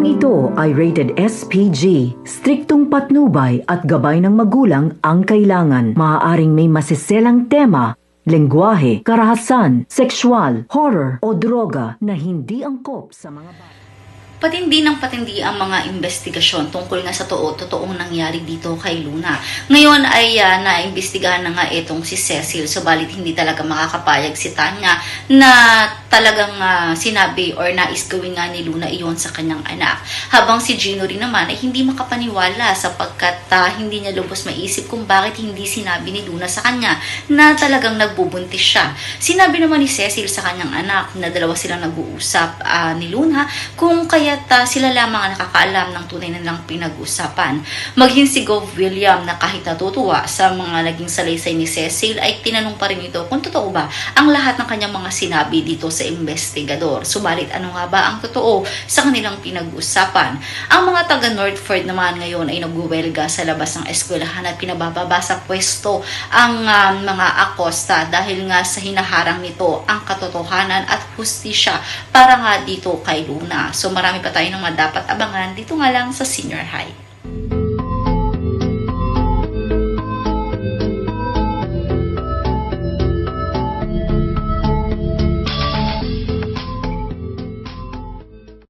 ito ay rated SPG. Striktong patnubay at gabay ng magulang ang kailangan. Maaaring may masiselang tema, lengguwahe, karahasan, sexual, horror o droga na hindi angkop sa mga bata. Patindi ng patindi ang mga investigasyon tungkol nga sa totoong nangyari dito kay Luna. Ngayon ay naimbestigahan na nga itong si Cecil, subalit hindi talaga makakapayag si Tanya na talagang sinabi or nais gawin nga ni Luna iyon sa kanyang anak. Habang si Gino rin naman ay hindi makapaniwala sapagkat hindi niya lubos maisip kung bakit hindi sinabi ni Luna sa kanya na talagang nagbubuntis siya. Sinabi naman ni Cecil sa kanyang anak na dalawa silang nag-uusap ni Luna kung kaya't sila lamang ang nakakaalam ng tunay na nilang pinag-usapan. Maging si Gov William na kahit natutuwa sa mga naging salaysay ni Cecil ay tinanong pa rin ito kung totoo ba ang lahat ng kanyang mga sinabi dito sa investigador. Subalit ano nga ba ang totoo sa kanilang pinag-usapan? Ang mga taga Northford naman ngayon ay nagwuwelga sa labas ng eskwelahan at pinabababa sa pwesto ang mga akosta dahil nga sa hinaharang nito ang katotohanan at hustisya para nga dito kay Luna. So marami pa tayo ng mga dapat abangan dito nga lang sa senior high.